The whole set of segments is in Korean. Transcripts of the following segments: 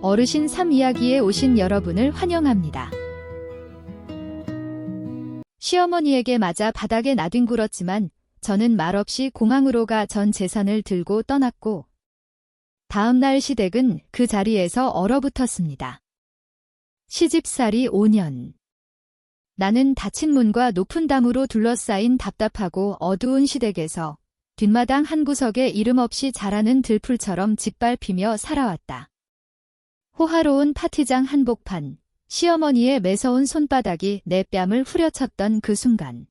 어르신 3 이야기에 오신 여러분을 환영합니다. 시어머니에게 맞아 바닥에 나뒹굴었지만 저는 말없이 공항으로 가 전 재산을 들고 떠났고 다음 날 시댁은 그 자리에서 얼어붙었습니다. 시집살이 5년. 나는 닫힌 문과 높은 담으로 둘러싸인 답답하고 어두운 시댁에서 뒷마당 한 구석에 이름 없이 자라는 들풀처럼 짓밟히며 살아왔다. 호화로운 파티장 한복판, 시어머니의 매서운 손바닥이 내 뺨을 후려쳤던 그 순간.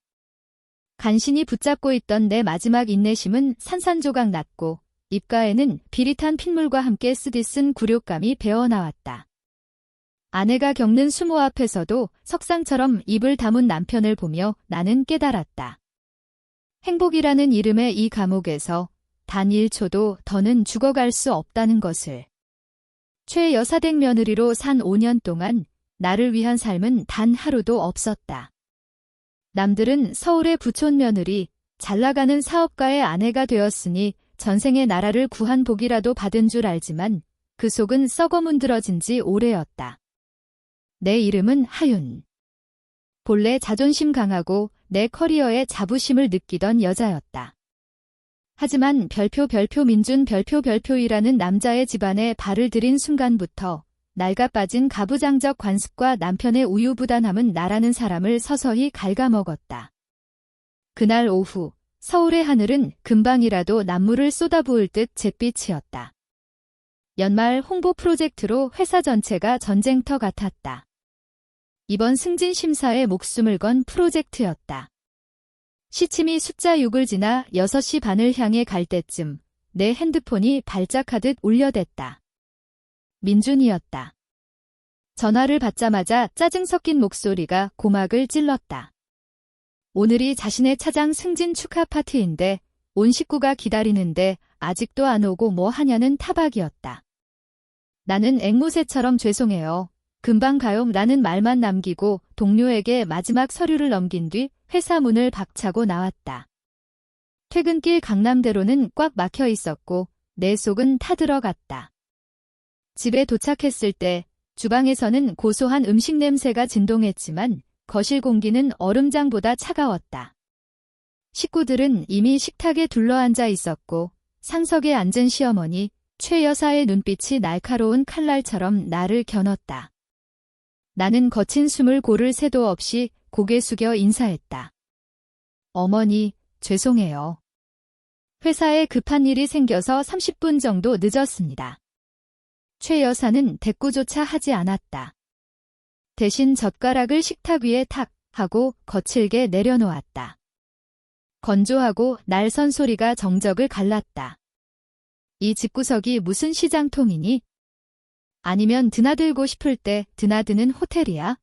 간신히 붙잡고 있던 내 마지막 인내심은 산산조각 났고 입가에는 비릿한 핏물과 함께 쓰디쓴 굴욕감이 배어나왔다. 아내가 겪는 수모 앞에서도 석상처럼 입을 다문 남편을 보며 나는 깨달았다. 행복이라는 이름의 이 감옥에서 단 1초도 더는 죽어갈 수 없다는 것을. 최 여사댁 며느리로 산 5년 동안 나를 위한 삶은 단 하루도 없었다. 남들은 서울의 부촌 며느리, 잘나가는 사업가의 아내가 되었으니 전생에 나라를 구한 복이라도 받은 줄 알지만 그 속은 썩어 문드러진 지 오래였다. 내 이름은 하윤. 본래 자존심 강하고 내 커리어에 자부심을 느끼던 여자였다. 하지만 별표 민준 별표이라는 남자의 집안에 발을 들인 순간부터 낡아 빠진 가부장적 관습과 남편의 우유부단함은 나라는 사람을 서서히 갉아먹었다. 그날 오후 서울의 하늘은 금방이라도 난물을 쏟아부을 듯 잿빛이었다. 연말 홍보 프로젝트로 회사 전체가 전쟁터 같았다. 이번 승진 심사에 목숨을 건 프로젝트였다. 시침이 숫자 6을 지나 6시 반을 향해 갈 때쯤 내 핸드폰이 발작하듯 울려댔다. 민준이었다. 전화를 받자마자 짜증 섞인 목소리가 고막을 찔렀다. 오늘이 자신의 차장 승진 축하 파티인데 온 식구가 기다리는데 아직도 안 오고 뭐 하냐는 타박이었다. 나는 앵무새처럼 죄송해요. 금방 가요 라는 말만 남기고 동료에게 마지막 서류를 넘긴 뒤 회사 문을 박차고 나왔다. 퇴근길 강남대로는 꽉 막혀 있었고 내 속은 타들어갔다. 집에 도착했을 때 주방에서는 고소한 음식 냄새가 진동했지만 거실 공기는 얼음장보다 차가웠다. 식구들은 이미 식탁에 둘러앉아 있었고 상석에 앉은 시어머니 최 여사의 눈빛이 날카로운 칼날처럼 나를 겨눴다. 나는 거친 숨을 고를 새도 없이 고개 숙여 인사했다. 어머니, 죄송해요. 회사에 급한 일이 생겨서 30분 정도 늦었습니다. 최 여사는 대꾸조차 하지 않았다. 대신 젓가락을 식탁 위에 탁 하고 거칠게 내려놓았다. 건조하고 날선 소리가 정적을 갈랐다. 이 집구석이 무슨 시장통이니? 아니면 드나들고 싶을 때 드나드는 호텔이야?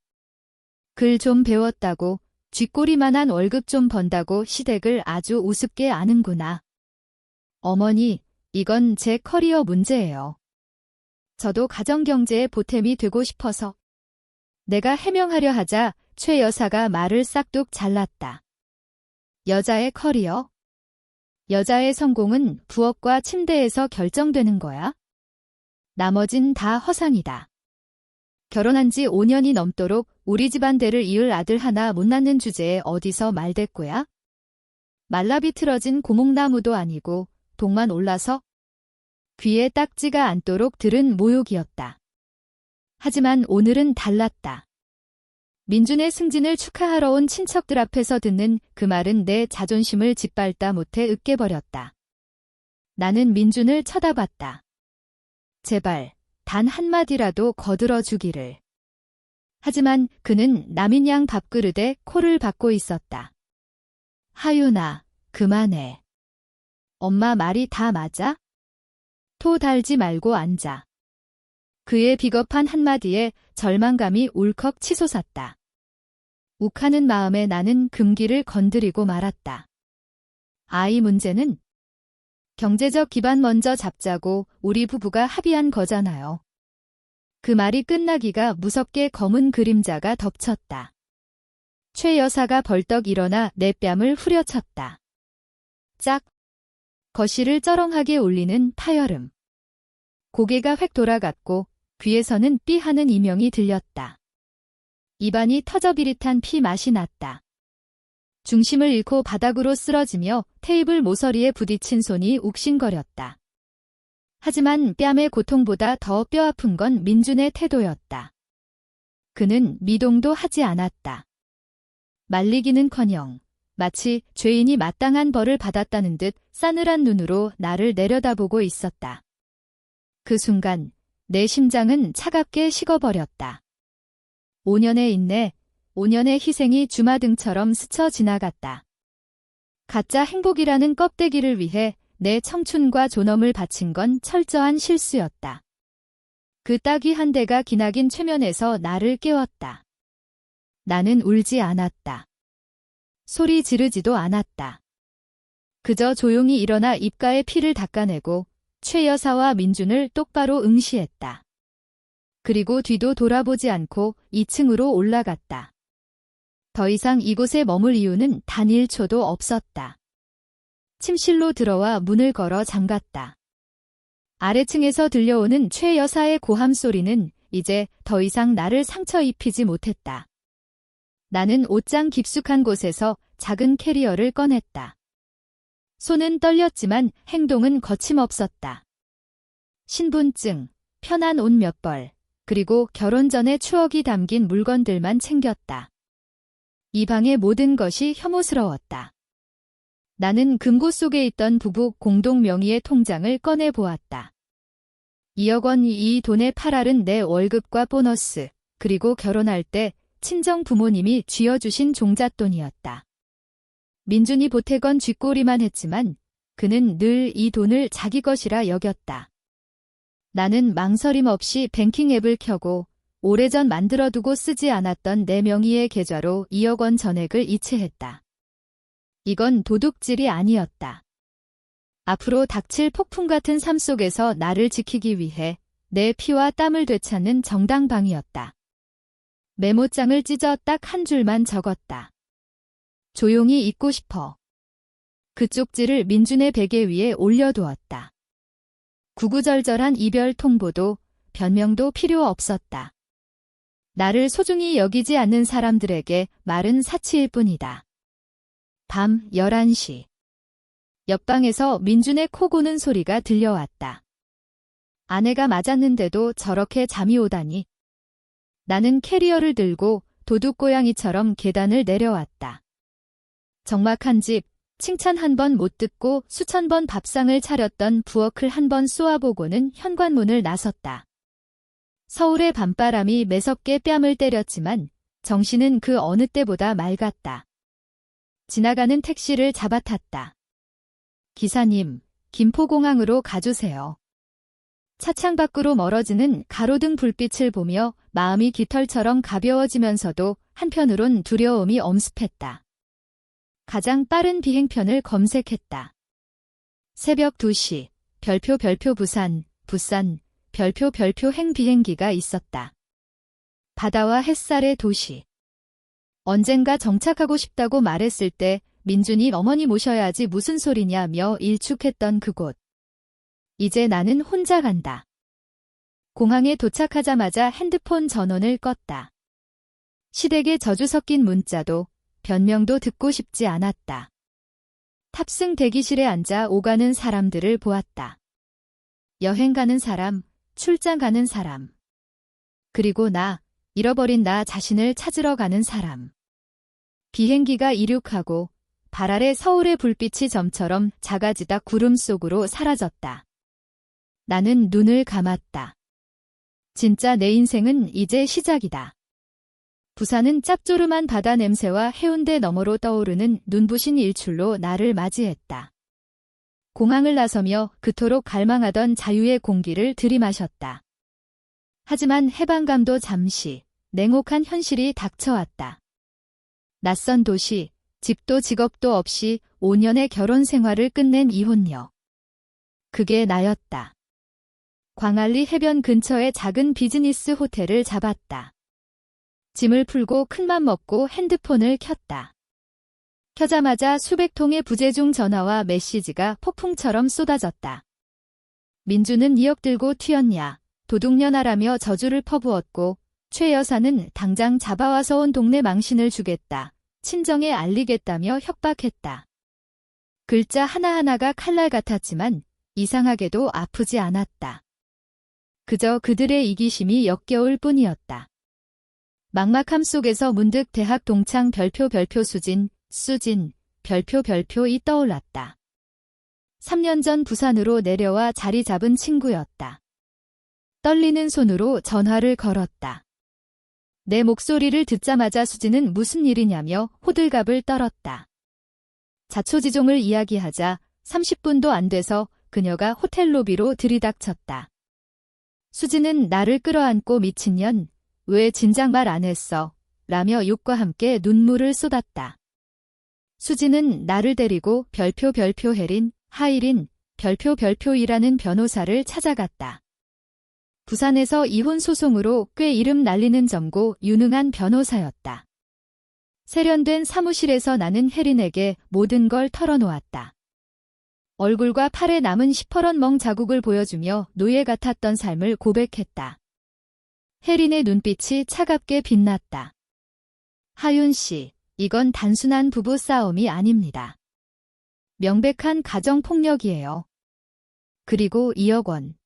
글 좀 배웠다고, 쥐꼬리만한 월급 좀 번다고 시댁을 아주 우습게 아는구나. 어머니, 이건 제 커리어 문제예요. 저도 가정경제의 보탬이 되고 싶어서. 내가 해명하려 하자 최 여사가 말을 싹둑 잘랐다. 여자의 커리어? 여자의 성공은 부엌과 침대에서 결정되는 거야? 나머진 다 허상이다. 결혼한 지 5년이 넘도록 우리 집안 대를 이을 아들 하나 못 낳는 주제에 어디서 말대꾸야? 말라비틀어진 고목나무도 아니고 독만 올라서? 귀에 딱지가 않도록 들은 모욕이었다. 하지만 오늘은 달랐다. 민준의 승진을 축하하러 온 친척들 앞에서 듣는 그 말은 내 자존심을 짓밟다 못해 으깨버렸다. 나는 민준을 쳐다봤다. 제발 단 한마디라도 거들어 주기를. 하지만 그는 남인 양 밥그릇에 코를 박고 있었다. 하윤아, 그만해. 엄마 말이 다 맞아? 토 달지 말고 앉아. 그의 비겁한 한마디에 절망감이 울컥 치솟았다. 욱하는 마음에 나는 금기를 건드리고 말았다. 아이 문제는? 경제적 기반 먼저 잡자고 우리 부부가 합의한 거잖아요. 그 말이 끝나기가 무섭게 검은 그림자가 덮쳤다. 최 여사가 벌떡 일어나 내 뺨을 후려쳤다. 짝! 거실을 쩌렁하게 울리는 파열음. 고개가 획 돌아갔고 귀에서는 삐 하는 이명이 들렸다. 입안이 터져 비릿한 피 맛이 났다. 중심을 잃고 바닥으로 쓰러지며 테이블 모서리에 부딪힌 손이 욱신거렸다. 하지만 뺨의 고통보다 더 뼈아픈 건 민준의 태도였다. 그는 미동도 하지 않았다. 말리기는커녕 마치 죄인이 마땅한 벌을 받았다는 듯 싸늘한 눈으로 나를 내려다보고 있었다. 그 순간 내 심장은 차갑게 식어버렸다. 5년의 인내, 5년의 희생이 주마등처럼 스쳐 지나갔다. 가짜 행복이라는 껍데기를 위해 내 청춘과 존엄을 바친 건 철저한 실수였다. 그 따귀 한 대가 기나긴 최면에서 나를 깨웠다. 나는 울지 않았다. 소리 지르지도 않았다. 그저 조용히 일어나 입가에 피를 닦아내고 최 여사와 민준을 똑바로 응시했다. 그리고 뒤도 돌아보지 않고 2층으로 올라갔다. 더 이상 이곳에 머물 이유는 단 1초도 없었다. 침실로 들어와 문을 걸어 잠갔다. 아래층에서 들려오는 최 여사의 고함 소리는 이제 더 이상 나를 상처 입히지 못했다. 나는 옷장 깊숙한 곳에서 작은 캐리어를 꺼냈다. 손은 떨렸지만 행동은 거침없었다. 신분증, 편한 옷 몇 벌, 그리고 결혼 전의 추억이 담긴 물건들만 챙겼다. 이 방의 모든 것이 혐오스러웠다. 나는 금고 속에 있던 부부 공동 명의의 통장을 꺼내보았다. 2억 원 이 돈의 8할은 내 월급과 보너스, 그리고 결혼할 때 친정 부모님이 쥐어주신 종잣돈이었다. 민준이 보태건 쥐꼬리만 했지만 그는 늘 이 돈을 자기 것이라 여겼다. 나는 망설임 없이 뱅킹 앱을 켜고 오래전 만들어두고 쓰지 않았던 내 명의의 계좌로 2억 원 전액을 이체했다. 이건 도둑질이 아니었다. 앞으로 닥칠 폭풍 같은 삶 속에서 나를 지키기 위해 내 피와 땀을 되찾는 정당방위였다. 메모장을 찢어 딱 한 줄만 적었다. 조용히 잊고 싶어. 그 쪽지를 민준의 베개 위에 올려두었다. 구구절절한 이별 통보도 변명도 필요 없었다. 나를 소중히 여기지 않는 사람들에게 말은 사치일 뿐이다. 밤 11시. 옆방에서 민준의 코 고는 소리가 들려왔다. 아내가 맞았는데도 저렇게 잠이 오다니. 나는 캐리어를 들고 도둑고양이처럼 계단을 내려왔다. 적막한 집, 칭찬 한 번 못 듣고 수천 번 밥상을 차렸던 부엌을 한 번 쏘아보고는 현관문을 나섰다. 서울의 밤바람이 매섭게 뺨을 때렸지만 정신은 그 어느 때보다 맑았다. 지나가는 택시를 잡아탔다. 기사님, 김포공항으로 가주세요. 차창 밖으로 멀어지는 가로등 불빛을 보며 마음이 깃털처럼 가벼워지면서도 한편으론 두려움이 엄습했다. 가장 빠른 비행편을 검색했다. 새벽 2시, 별표 부산, 별표 행 비행기가 있었다. 바다와 햇살의 도시. 언젠가 정착하고 싶다고 말했을 때 민준이 어머니 모셔야지 무슨 소리냐며 일축했던 그곳. 이제 나는 혼자 간다. 공항에 도착하자마자 핸드폰 전원을 껐다. 시댁의 저주 섞인 문자도 변명도 듣고 싶지 않았다. 탑승 대기실에 앉아 오가는 사람들을 보았다. 여행 가는 사람, 출장 가는 사람. 그리고 나, 잃어버린 나 자신을 찾으러 가는 사람. 비행기가 이륙하고 발 아래 서울의 불빛이 점처럼 작아지다 구름 속으로 사라졌다. 나는 눈을 감았다. 진짜 내 인생은 이제 시작이다. 부산은 짭조름한 바다 냄새와 해운대 너머로 떠오르는 눈부신 일출로 나를 맞이했다. 공항을 나서며 그토록 갈망하던 자유의 공기를 들이마셨다. 하지만 해방감도 잠시, 냉혹한 현실이 닥쳐왔다. 낯선 도시, 집도 직업도 없이 5년의 결혼 생활을 끝낸 이혼녀. 그게 나였다. 광안리 해변 근처의 작은 비즈니스 호텔을 잡았다. 짐을 풀고 큰맘 먹고 핸드폰을 켰다. 켜자마자 수백 통의 부재중 전화와 메시지가 폭풍처럼 쏟아졌다. 민주는 2억 들고 튀었냐? 도둑년아라며 저주를 퍼부었고 최 여사는 당장 잡아와서 온 동네 망신을 주겠다, 친정에 알리겠다며 협박했다. 글자 하나하나가 칼날 같았지만 이상하게도 아프지 않았다. 그저 그들의 이기심이 역겨울 뿐이었다. 막막함 속에서 문득 대학 동창 별표 수진, 별표이 떠올랐다. 3년 전 부산으로 내려와 자리 잡은 친구였다. 떨리는 손으로 전화를 걸었다. 내 목소리를 듣자마자 수진은 무슨 일이냐며 호들갑을 떨었다. 자초지종을 이야기하자 30분도 안 돼서 그녀가 호텔 로비로 들이닥쳤다. 수진은 나를 끌어안고 미친년, 왜 진작 말 안 했어? 라며 욕과 함께 눈물을 쏟았다. 수진은 나를 데리고 별표 혜린, 하이린, 별표이라는 변호사를 찾아갔다. 부산에서 이혼 소송으로 꽤 이름 날리는 점고 유능한 변호사였다. 세련된 사무실에서 나는 혜린에게 모든 걸 털어놓았다. 얼굴과 팔에 남은 시퍼런 멍 자국을 보여주며 노예 같았던 삶을 고백했다. 혜린의 눈빛이 차갑게 빛났다. 하윤 씨, 이건 단순한 부부 싸움이 아닙니다. 명백한 가정폭력이에요. 그리고 2억 원.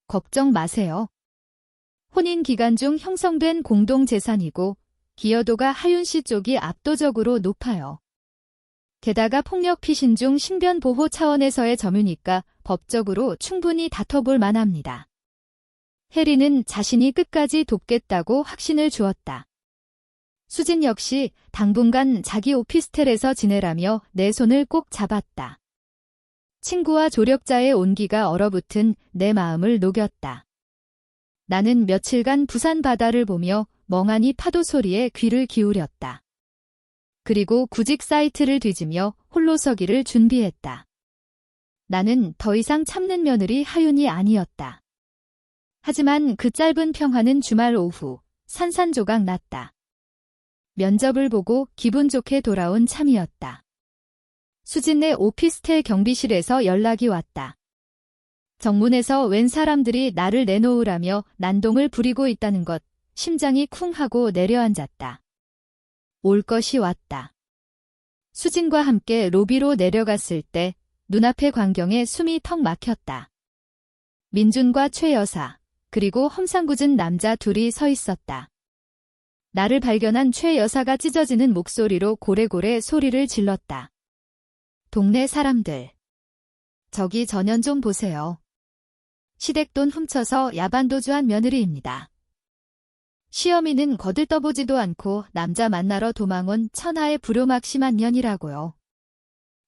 걱정 마세요. 혼인 기간 중 형성된 공동재산이고 기여도가 하윤 씨 쪽이 압도적으로 높아요. 게다가 폭력 피신 중 신변 보호 차원에서의 점유니까 법적으로 충분히 다퉈볼 만합니다. 혜린은 자신이 끝까지 돕겠다고 확신을 주었다. 수진 역시 당분간 자기 오피스텔에서 지내라며 내 손을 꼭 잡았다. 친구와 조력자의 온기가 얼어붙은 내 마음을 녹였다. 나는 며칠간 부산 바다를 보며 멍하니 파도 소리에 귀를 기울였다. 그리고 구직 사이트를 뒤지며 홀로 서기를 준비했다. 나는 더 이상 참는 며느리 하윤이 아니었다. 하지만 그 짧은 평화는 주말 오후 산산조각 났다. 면접을 보고 기분 좋게 돌아온 참이었다. 수진네 오피스텔 경비실에서 연락이 왔다. 정문에서 웬 사람들이 나를 내놓으라며 난동을 부리고 있다는 것, 심장이 쿵 하고 내려앉았다. 올 것이 왔다. 수진과 함께 로비로 내려갔을 때 눈앞의 광경에 숨이 턱 막혔다. 민준과 최 여사, 그리고 험상궂은 남자 둘이 서 있었다. 나를 발견한 최 여사가 찢어지는 목소리로 고래고래 소리를 질렀다. 동네 사람들. 저기 전연 좀 보세요. 시댁돈 훔쳐서 야반도주한 며느리입니다. 시어미는 거들떠보지도 않고 남자 만나러 도망온 천하의 불효막심한 년이라고요.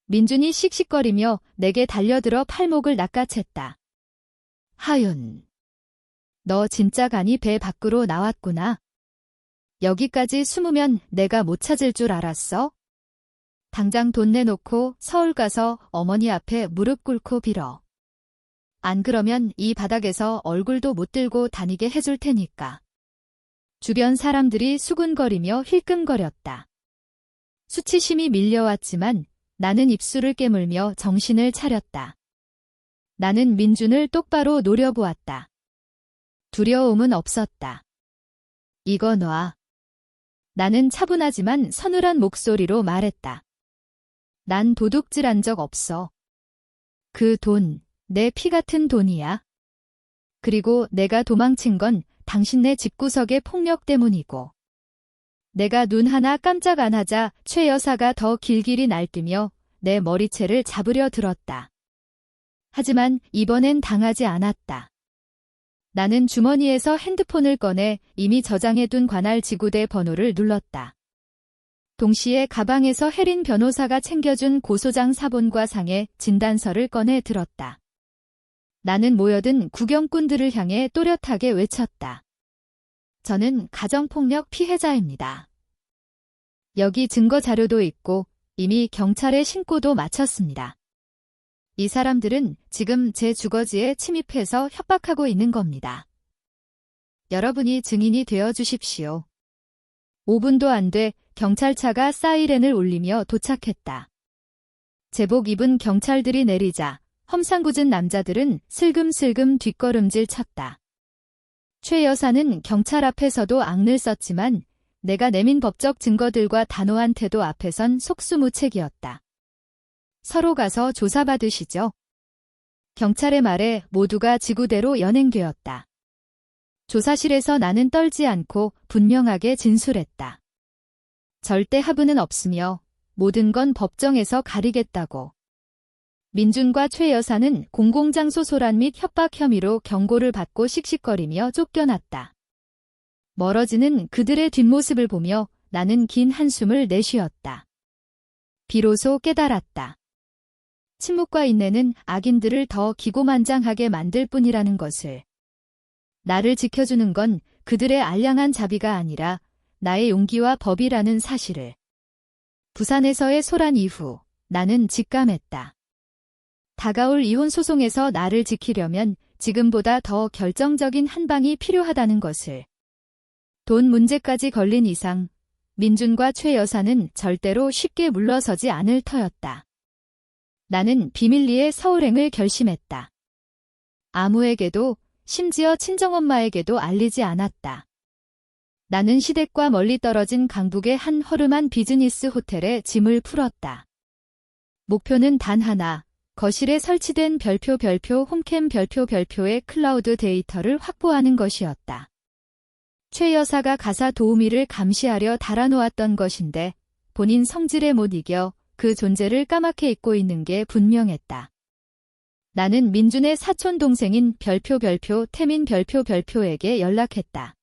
민준이 씩씩거리며 내게 달려들어 팔목을 낚아챘다. 하윤. 너 진짜 간이 배 밖으로 나왔구나. 여기까지 숨으면 내가 못 찾을 줄 알았어? 당장 돈 내놓고 서울 가서 어머니 앞에 무릎 꿇고 빌어. 안 그러면 이 바닥에서 얼굴도 못 들고 다니게 해줄 테니까. 주변 사람들이 수군거리며 힐끔거렸다. 수치심이 밀려왔지만 나는 입술을 깨물며 정신을 차렸다. 나는 민준을 똑바로 노려보았다. 두려움은 없었다. 이거 놔. 나는 차분하지만 서늘한 목소리로 말했다. 난 도둑질한 적 없어. 그 돈, 내 피 같은 돈이야. 그리고 내가 도망친 건 당신네 집구석의 폭력 때문이고. 내가 눈 하나 깜짝 안 하자 최 여사가 더 길길이 날뛰며 내 머리채를 잡으려 들었다. 하지만 이번엔 당하지 않았다. 나는 주머니에서 핸드폰을 꺼내 이미 저장해둔 관할 지구대 번호를 눌렀다. 동시에 가방에서 혜린 변호사가 챙겨준 고소장 사본과 상의 진단서를 꺼내 들었다. 나는 모여든 구경꾼들을 향해 또렷하게 외쳤다. 저는 가정폭력 피해자입니다. 여기 증거 자료도 있고 이미 경찰에 신고도 마쳤습니다. 이 사람들은 지금 제 주거지에 침입해서 협박하고 있는 겁니다. 여러분이 증인이 되어 주십시오. 5분도 안 돼 경찰차가 사이렌을 울리며 도착했다. 제복 입은 경찰들이 내리자 험상궂은 남자들은 슬금슬금 뒷걸음질 쳤다. 최 여사는 경찰 앞에서도 악를 썼지만 내가 내민 법적 증거들과 단호한 태도 앞에선 속수무책이었다. 서로 가서 조사받으시죠. 경찰의 말에 모두가 지구대로 연행되었다. 조사실에서 나는 떨지 않고 분명하게 진술했다. 절대 하부는 없으며 모든 건 법정에서 가리겠다고. 민준과 최 여사는 공공장소 소란 및 협박 혐의로 경고를 받고 씩씩거리며 쫓겨났다. 멀어지는 그들의 뒷모습을 보며 나는 긴 한숨을 내쉬었다. 비로소 깨달았다. 침묵과 인내는 악인들을 더 기고만장하게 만들 뿐이라는 것을. 나를 지켜주는 건 그들의 알량한 자비가 아니라 나의 용기와 법이라는 사실을. 부산에서의 소란 이후 나는 직감했다. 다가올 이혼 소송에서 나를 지키려면 지금보다 더 결정적인 한 방이 필요하다는 것을. 돈 문제까지 걸린 이상 민준과 최 여사는 절대로 쉽게 물러서지 않을 터였다. 나는 비밀리에 서울행을 결심했다. 아무에게도, 심지어 친정엄마에게도 알리지 않았다. 나는 시댁과 멀리 떨어진 강북의 한 허름한 비즈니스 호텔에 짐을 풀었다. 목표는 단 하나, 거실에 설치된 별표 홈캠 별표의 클라우드 데이터를 확보하는 것이었다. 최 여사가 가사 도우미를 감시하려 달아놓았던 것인데 본인 성질에 못 이겨 그 존재를 까맣게 잊고 있는 게 분명했다. 나는 민준의 사촌 동생인 별표 태민 별표에게 연락했다.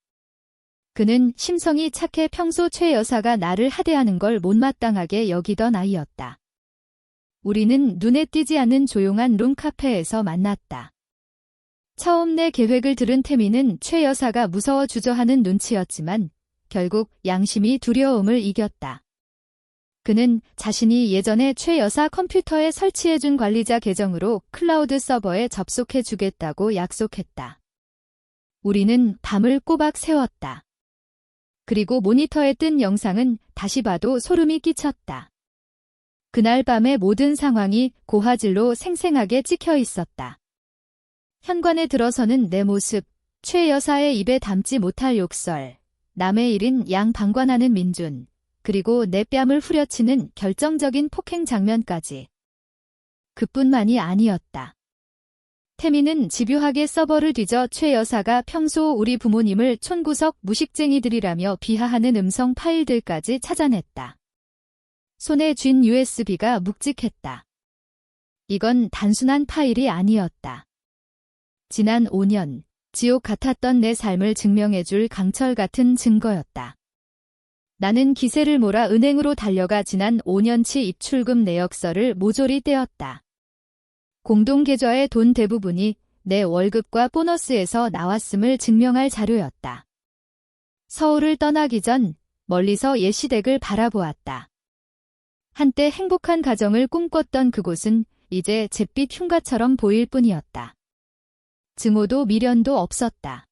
그는 심성이 착해 평소 최 여사가 나를 하대하는 걸 못마땅하게 여기던 아이였다. 우리는 눈에 띄지 않는 조용한 룸카페에서 만났다. 처음 내 계획을 들은 태민은 최 여사가 무서워 주저하는 눈치였지만 결국 양심이 두려움을 이겼다. 그는 자신이 예전에 최 여사 컴퓨터에 설치해준 관리자 계정으로 클라우드 서버에 접속해주겠다고 약속했다. 우리는 밤을 꼬박 새웠다. 그리고 모니터에 뜬 영상은 다시 봐도 소름이 끼쳤다. 그날 밤의 모든 상황이 고화질로 생생하게 찍혀 있었다. 현관에 들어서는 내 모습, 최 여사의 입에 담지 못할 욕설, 남의 일인 양 방관하는 민준, 그리고 내 뺨을 후려치는 결정적인 폭행 장면까지. 그뿐만이 아니었다. 태민은 집요하게 서버를 뒤져 최 여사가 평소 우리 부모님을 촌구석 무식쟁이들이라며 비하하는 음성 파일들까지 찾아냈다. 손에 쥔 USB가 묵직했다. 이건 단순한 파일이 아니었다. 지난 5년, 지옥 같았던 내 삶을 증명해줄 강철 같은 증거였다. 나는 기세를 몰아 은행으로 달려가 지난 5년치 입출금 내역서를 모조리 떼었다. 공동계좌의 돈 대부분이 내 월급과 보너스에서 나왔음을 증명할 자료였다. 서울을 떠나기 전 멀리서 옛 시댁을 바라보았다. 한때 행복한 가정을 꿈꿨던 그곳은 이제 잿빛 흉가처럼 보일 뿐이었다. 증오도 미련도 없었다.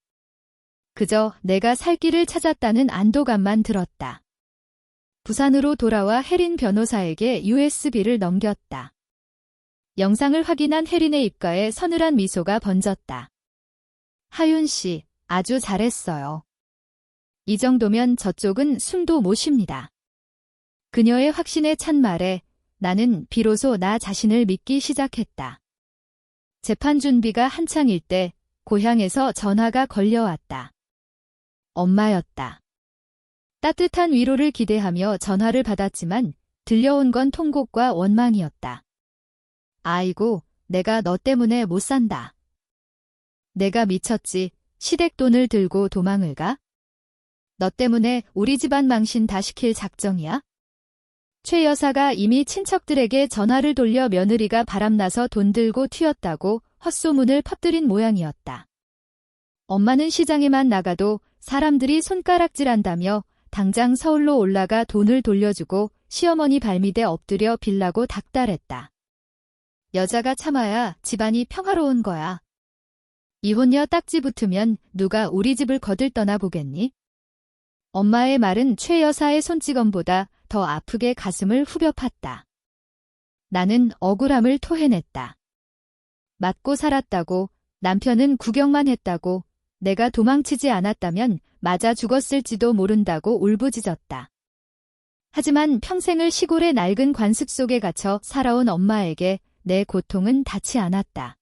그저 내가 살 길을 찾았다는 안도감만 들었다. 부산으로 돌아와 혜린 변호사에게 USB를 넘겼다. 영상을 확인한 혜린의 입가에 서늘한 미소가 번졌다. 하윤 씨, 아주 잘했어요. 이 정도면 저쪽은 숨도 못 쉽니다. 그녀의 확신에 찬 말에 나는 비로소 나 자신을 믿기 시작했다. 재판 준비가 한창일 때 고향에서 전화가 걸려왔다. 엄마였다. 따뜻한 위로를 기대하며 전화를 받았지만 들려온 건 통곡과 원망이었다. 아이고, 내가 너 때문에 못 산다. 내가 미쳤지. 시댁 돈을 들고 도망을 가? 너 때문에 우리 집안 망신 다 시킬 작정이야? 최 여사가 이미 친척들에게 전화를 돌려 며느리가 바람나서 돈 들고 튀었다고 헛소문을 퍼뜨린 모양이었다. 엄마는 시장에만 나가도 사람들이 손가락질한다며 당장 서울로 올라가 돈을 돌려주고 시어머니 발밑에 엎드려 빌라고 닥달했다. 여자가 참아야 집안이 평화로운 거야. 이혼녀 딱지 붙으면 누가 우리 집을 거들떠나 보겠니? 엄마의 말은 최 여사의 손찌검보다 더 아프게 가슴을 후벼 팠다. 나는 억울함을 토해냈다. 맞고 살았다고, 남편은 구경만 했다고, 내가 도망치지 않았다면 맞아 죽었을지도 모른다고 울부짖었다. 하지만 평생을 시골의 낡은 관습 속에 갇혀 살아온 엄마에게 내 고통은 닿지 않았다.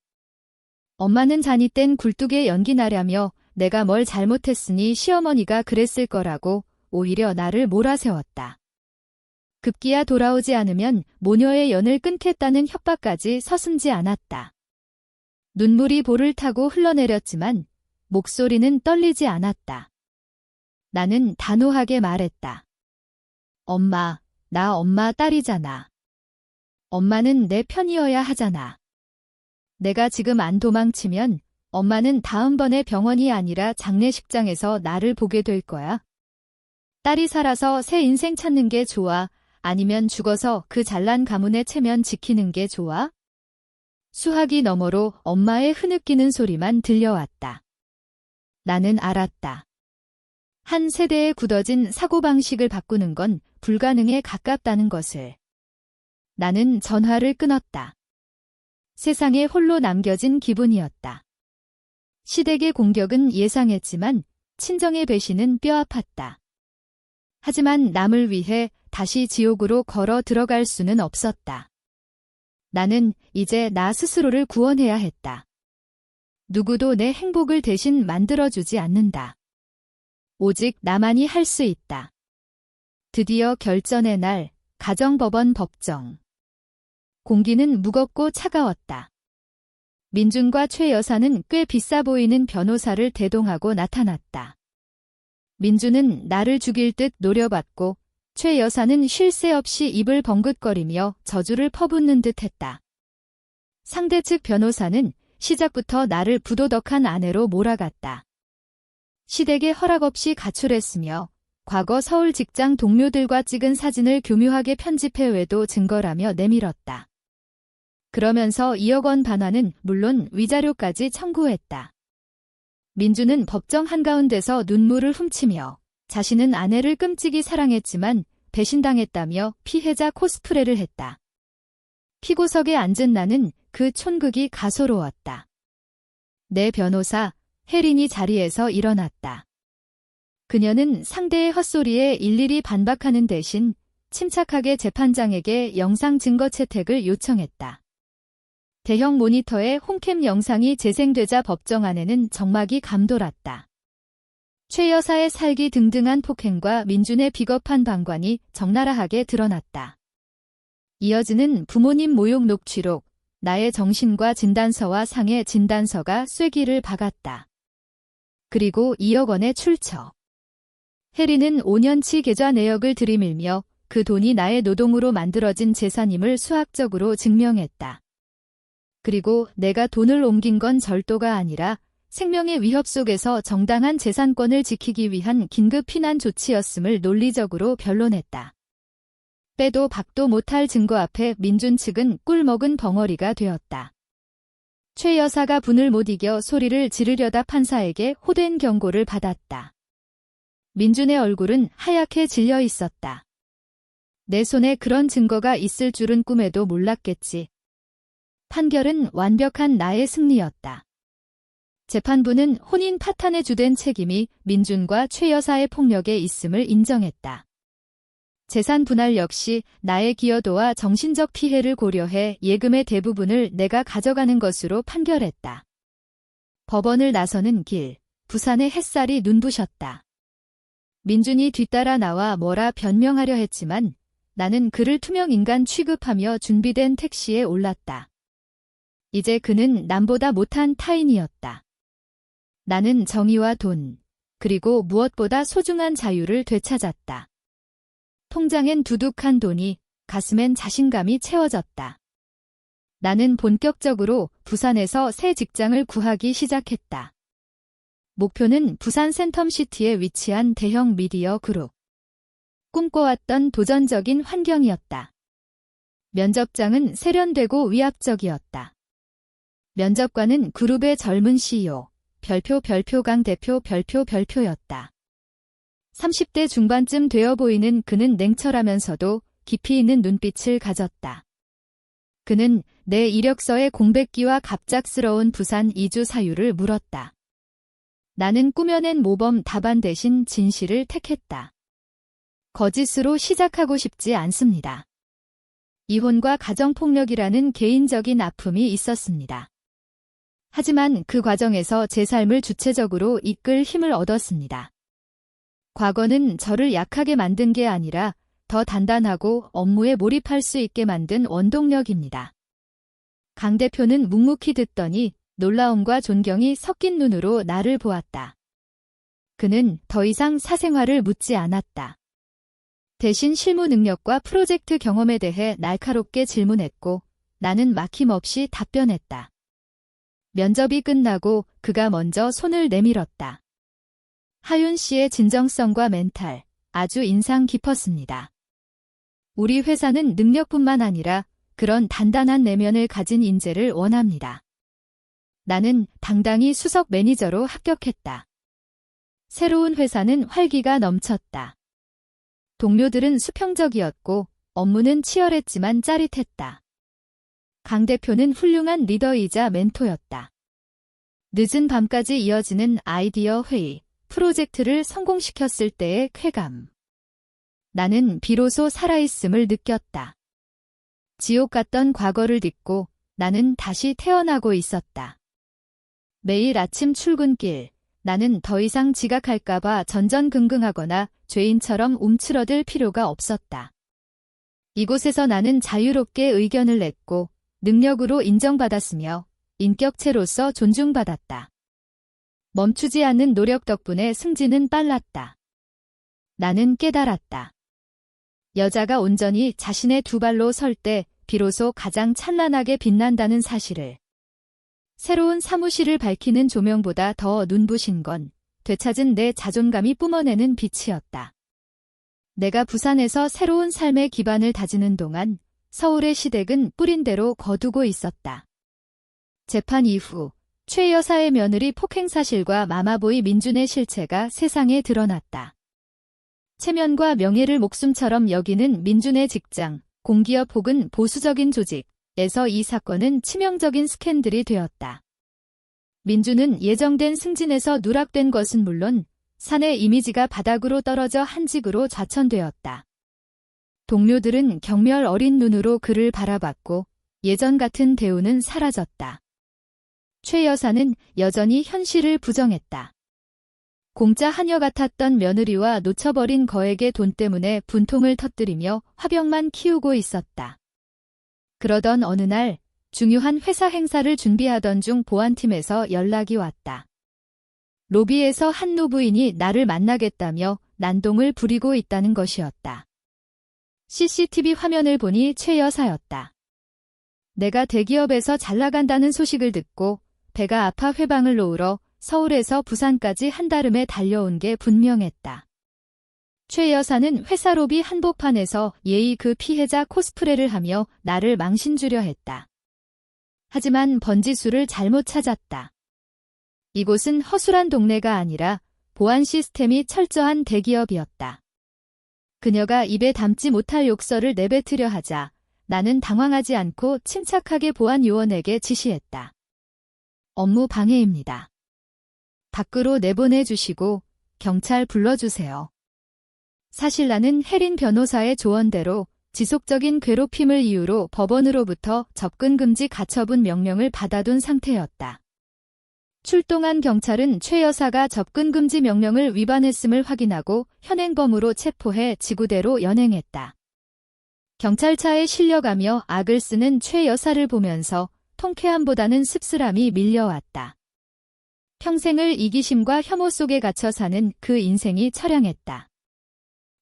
엄마는 잔이 뗀 굴뚝에 연기 나려며 내가 뭘 잘못했으니 시어머니가 그랬을 거라고 오히려 나를 몰아세웠다. 급기야 돌아오지 않으면 모녀의 연을 끊겠다는 협박까지 서슴지 않았다. 눈물이 볼을 타고 흘러내렸지만 목소리는 떨리지 않았다. 나는 단호하게 말했다. 엄마, 나 엄마 딸이잖아. 엄마는 내 편이어야 하잖아. 내가 지금 안 도망치면 엄마는 다음번에 병원이 아니라 장례식장에서 나를 보게 될 거야. 딸이 살아서 새 인생 찾는 게 좋아? 아니면 죽어서 그 잘난 가문의 체면 지키는 게 좋아? 수화기 너머로 엄마의 흐느끼는 소리만 들려왔다. 나는 알았다. 한 세대에 굳어진 사고방식을 바꾸는 건 불가능에 가깝다는 것을. 나는 전화를 끊었다. 세상에 홀로 남겨진 기분이었다. 시댁의 공격은 예상했지만 친정의 배신은 뼈아팠다. 하지만 남을 위해 다시 지옥으로 걸어 들어갈 수는 없었다. 나는 이제 나 스스로를 구원해야 했다. 누구도 내 행복을 대신 만들어주지 않는다. 오직 나만이 할 수 있다. 드디어 결전의 날, 가정법원 법정. 공기는 무겁고 차가웠다. 민준과 최 여사는 꽤 비싸 보이는 변호사를 대동하고 나타났다. 민준은 나를 죽일 듯 노려봤고 최 여사는 쉴 새 없이 입을 벙긋거리며 저주를 퍼붓는 듯 했다. 상대 측 변호사는 시작부터 나를 부도덕한 아내로 몰아갔다. 시댁의 허락 없이 가출했으며 과거 서울 직장 동료들과 찍은 사진을 교묘하게 편집해 외도 증거라며 내밀었다. 그러면서 2억 원 반환은 물론 위자료까지 청구했다. 민주는 법정 한가운데서 눈물을 훔치며 자신은 아내를 끔찍이 사랑했지만 배신당했다며 피해자 코스프레를 했다. 피고석에 앉은 나는 그 촌극이 가소로웠다. 내 변호사 혜린이 자리에서 일어났다. 그녀는 상대의 헛소리에 일일이 반박하는 대신 침착하게 재판장에게 영상 증거 채택을 요청했다. 대형 모니터에 홈캠 영상이 재생되자 법정 안에는 정막이 감돌았다. 최 여사의 살기 등등한 폭행과 민준의 비겁한 방관이 적나라하게 드러났다. 이어지는 부모님 모욕 녹취록, 나의 정신과 진단서와 상해 진단서가 쐐기를 박았다. 그리고 2억 원의 출처. 혜리는 5년치 계좌 내역을 들이밀며 그 돈이 나의 노동으로 만들어진 재산임을 수학적으로 증명했다. 그리고 내가 돈을 옮긴 건 절도가 아니라 생명의 위협 속에서 정당한 재산권을 지키기 위한 긴급 피난 조치였음을 논리적으로 변론했다. 빼도 박도 못할 증거 앞에 민준 측은 꿀먹은 벙어리가 되었다. 최 여사가 분을 못 이겨 소리를 지르려다 판사에게 호된 경고를 받았다. 민준의 얼굴은 하얗게 질려 있었다. 내 손에 그런 증거가 있을 줄은 꿈에도 몰랐겠지. 판결은 완벽한 나의 승리였다. 재판부는 혼인 파탄에 주된 책임이 민준과 최 여사의 폭력에 있음을 인정했다. 재산 분할 역시 나의 기여도와 정신적 피해를 고려해 예금의 대부분을 내가 가져가는 것으로 판결했다. 법원을 나서는 길, 부산의 햇살이 눈부셨다. 민준이 뒤따라 나와 뭐라 변명하려 했지만 나는 그를 투명 인간 취급하며 준비된 택시에 올랐다. 이제 그는 남보다 못한 타인이었다. 나는 정의와 돈, 그리고 무엇보다 소중한 자유를 되찾았다. 통장엔 두둑한 돈이, 가슴엔 자신감이 채워졌다. 나는 본격적으로 부산에서 새 직장을 구하기 시작했다. 목표는 부산 센텀시티에 위치한 대형 미디어 그룹. 꿈꿔왔던 도전적인 환경이었다. 면접장은 세련되고 위압적이었다. 면접관은 그룹의 젊은 CEO, 별표 강 대표 별표였다. 30대 중반쯤 되어 보이는 그는 냉철하면서도 깊이 있는 눈빛을 가졌다. 그는 내 이력서의 공백기와 갑작스러운 부산 이주 사유를 물었다. 나는 꾸며낸 모범 답안 대신 진실을 택했다. 거짓으로 시작하고 싶지 않습니다. 이혼과 가정폭력이라는 개인적인 아픔이 있었습니다. 하지만 그 과정에서 제 삶을 주체적으로 이끌 힘을 얻었습니다. 과거는 저를 약하게 만든 게 아니라 더 단단하고 업무에 몰입할 수 있게 만든 원동력입니다. 강 대표는 묵묵히 듣더니 놀라움과 존경이 섞인 눈으로 나를 보았다. 그는 더 이상 사생활을 묻지 않았다. 대신 실무 능력과 프로젝트 경험에 대해 날카롭게 질문했고 나는 막힘없이 답변했다. 면접이 끝나고 그가 먼저 손을 내밀었다. 하윤 씨의 진정성과 멘탈, 아주 인상 깊었습니다. 우리 회사는 능력뿐만 아니라 그런 단단한 내면을 가진 인재를 원합니다. 나는 당당히 수석 매니저로 합격했다. 새로운 회사는 활기가 넘쳤다. 동료들은 수평적이었고 업무는 치열했지만 짜릿했다. 강 대표는 훌륭한 리더이자 멘토였다. 늦은 밤까지 이어지는 아이디어 회의, 프로젝트를 성공시켰을 때의 쾌감. 나는 비로소 살아있음을 느꼈다. 지옥 같던 과거를 딛고 나는 다시 태어나고 있었다. 매일 아침 출근길, 나는 더 이상 지각할까봐 전전긍긍하거나 죄인처럼 움츠러들 필요가 없었다. 이곳에서 나는 자유롭게 의견을 냈고 능력으로 인정받았으며 인격체로서 존중받았다. 멈추지 않는 노력 덕분에 승진은 빨랐다. 나는 깨달았다. 여자가 온전히 자신의 두 발로 설 때 비로소 가장 찬란하게 빛난다는 사실을. 새로운 사무실을 밝히는 조명보다 더 눈부신 건 되찾은 내 자존감이 뿜어내는 빛이었다. 내가 부산에서 새로운 삶의 기반을 다지는 동안 서울의 시댁은 뿌린 대로 거두고 있었다. 재판 이후 최 여사의 며느리 폭행 사실과 마마보이 민준의 실체가 세상에 드러났다. 체면과 명예를 목숨처럼 여기는 민준의 직장, 공기업 혹은 보수적인 조직에서 이 사건은 치명적인 스캔들이 되었다. 민준은 예정된 승진에서 누락된 것은 물론 사내 이미지가 바닥으로 떨어져 한직으로 좌천되었다. 동료들은 경멸 어린 눈으로 그를 바라봤고 예전 같은 대우는 사라졌다. 최 여사는 여전히 현실을 부정했다. 공짜 하녀 같았던 며느리와 놓쳐버린 거액의 돈 때문에 분통을 터뜨리며 화병만 키우고 있었다. 그러던 어느 날 중요한 회사 행사를 준비하던 중 보안팀에서 연락이 왔다. 로비에서 한 노부인이 나를 만나겠다며 난동을 부리고 있다는 것이었다. CCTV 화면을 보니 최 여사였다. 내가 대기업에서 잘 나간다는 소식을 듣고 배가 아파 회방을 놓으러 서울에서 부산까지 한달음에 달려온 게 분명했다. 최 여사는 회사 로비 한복판에서 예의 그 피해자 코스프레를 하며 나를 망신주려 했다. 하지만 번지수를 잘못 찾았다. 이곳은 허술한 동네가 아니라 보안 시스템이 철저한 대기업이었다. 그녀가 입에 담지 못할 욕설을 내뱉으려 하자 나는 당황하지 않고 침착하게 보안 요원에게 지시했다. 업무 방해입니다. 밖으로 내보내주시고 경찰 불러주세요. 사실 나는 혜린 변호사의 조언대로 지속적인 괴롭힘을 이유로 법원으로부터 접근금지 가처분 명령을 받아둔 상태였다. 출동한 경찰은 최 여사가 접근금지 명령을 위반했음을 확인하고 현행범으로 체포해 지구대로 연행했다. 경찰차에 실려가며 악을 쓰는 최 여사를 보면서 통쾌함보다는 씁쓸함이 밀려왔다. 평생을 이기심과 혐오 속에 갇혀 사는 그 인생이 처량했다.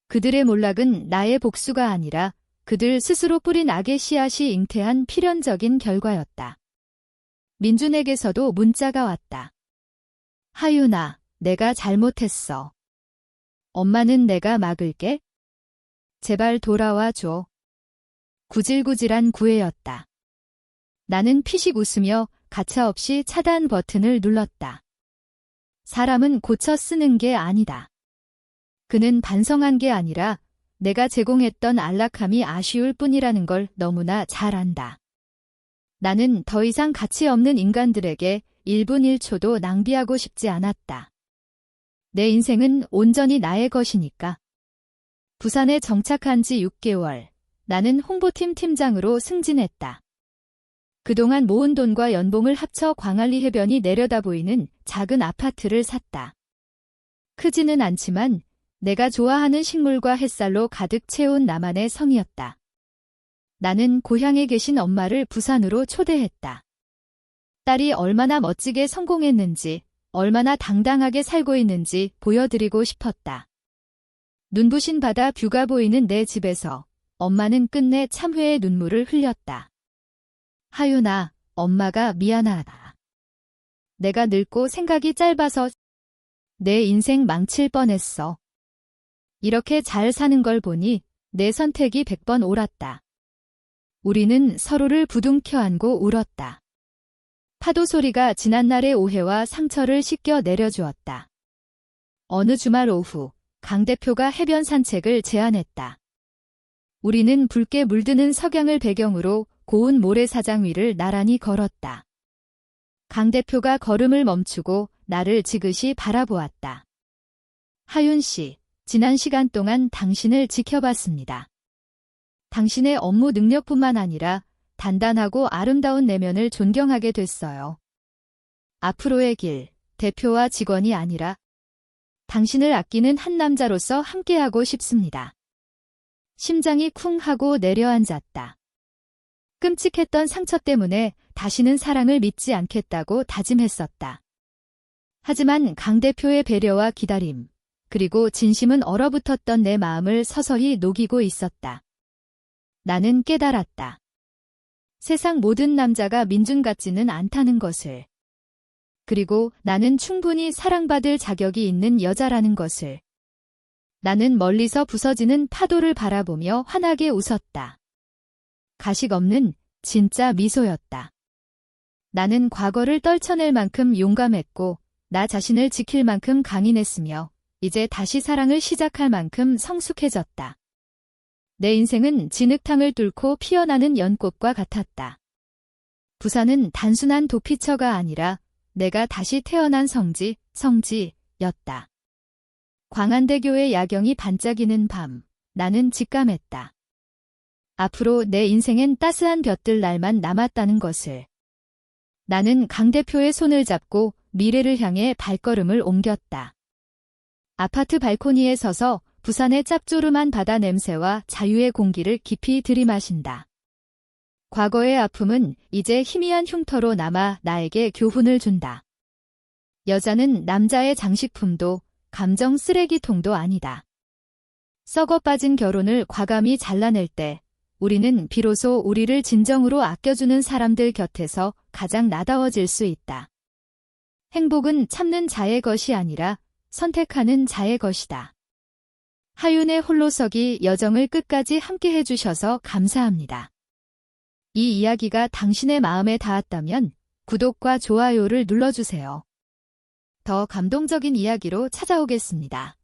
그들의 몰락은 나의 복수가 아니라 그들 스스로 뿌린 악의 씨앗이 잉태한 필연적인 결과였다. 민준에게서도 문자가 왔다. 하윤아, 내가 잘못했어. 엄마는 내가 막을게. 제발 돌아와 줘. 구질구질한 구애였다. 나는 피식 웃으며 가차없이 차단 버튼을 눌렀다. 사람은 고쳐 쓰는 게 아니다. 그는 반성한 게 아니라 내가 제공했던 안락함이 아쉬울 뿐이라는 걸 너무나 잘 안다. 나는 더 이상 가치 없는 인간들에게 1분 1초도 낭비하고 싶지 않았다. 내 인생은 온전히 나의 것이니까. 부산에 정착한 지 6개월, 나는 홍보팀 팀장으로 승진했다. 그동안 모은 돈과 연봉을 합쳐 광안리 해변이 내려다 보이는 작은 아파트를 샀다. 크지는 않지만 내가 좋아하는 식물과 햇살로 가득 채운 나만의 성이었다. 나는 고향에 계신 엄마를 부산으로 초대했다. 딸이 얼마나 멋지게 성공했는지, 얼마나 당당하게 살고 있는지 보여드리고 싶었다. 눈부신 바다 뷰가 보이는 내 집에서 엄마는 끝내 참회의 눈물을 흘렸다. 하윤아, 엄마가 미안하다. 내가 늙고 생각이 짧아서 내 인생 망칠 뻔했어. 이렇게 잘 사는 걸 보니 내 선택이 100번 옳았다. 우리는 서로를 부둥켜 안고 울었다. 파도 소리가 지난날의 오해와 상처를 씻겨 내려주었다. 어느 주말 오후, 강 대표가 해변 산책을 제안했다. 우리는 붉게 물드는 석양을 배경으로 고운 모래사장 위를 나란히 걸었다. 강 대표가 걸음을 멈추고 나를 지그시 바라보았다. 하윤 씨, 지난 시간 동안 당신을 지켜봤습니다. 당신의 업무 능력뿐만 아니라 단단하고 아름다운 내면을 존경하게 됐어요. 앞으로의 길, 대표와 직원이 아니라 당신을 아끼는 한 남자로서 함께하고 싶습니다. 심장이 쿵 하고 내려앉았다. 끔찍했던 상처 때문에 다시는 사랑을 믿지 않겠다고 다짐했었다. 하지만 강 대표의 배려와 기다림, 그리고 진심은 얼어붙었던 내 마음을 서서히 녹이고 있었다. 나는 깨달았다. 세상 모든 남자가 민준 같지는 않다는 것을. 그리고 나는 충분히 사랑받을 자격이 있는 여자라는 것을. 나는 멀리서 부서지는 파도를 바라보며 환하게 웃었다. 가식 없는 진짜 미소였다. 나는 과거를 떨쳐낼 만큼 용감했고 나 자신을 지킬 만큼 강인했으며 이제 다시 사랑을 시작할 만큼 성숙해졌다. 내 인생은 진흙탕을 뚫고 피어나는 연꽃과 같았다. 부산은 단순한 도피처가 아니라 내가 다시 태어난 성지였다. 광안대교의 야경이 반짝이는 밤, 나는 직감했다. 앞으로 내 인생엔 따스한 볕들 날만 남았다는 것을. 나는 강 대표의 손을 잡고 미래를 향해 발걸음을 옮겼다. 아파트 발코니에 서서 부산의 짭조름한 바다 냄새와 자유의 공기를 깊이 들이마신다. 과거의 아픔은 이제 희미한 흉터로 남아 나에게 교훈을 준다. 여자는 남자의 장식품도 감정 쓰레기통도 아니다. 썩어 빠진 결혼을 과감히 잘라낼 때 우리는 비로소 우리를 진정으로 아껴주는 사람들 곁에서 가장 나다워질 수 있다. 행복은 참는 자의 것이 아니라 선택하는 자의 것이다. 하윤의 홀로서기 여정을 끝까지 함께 해주셔서 감사합니다. 이 이야기가 당신의 마음에 닿았다면 구독과 좋아요를 눌러주세요. 더 감동적인 이야기로 찾아오겠습니다.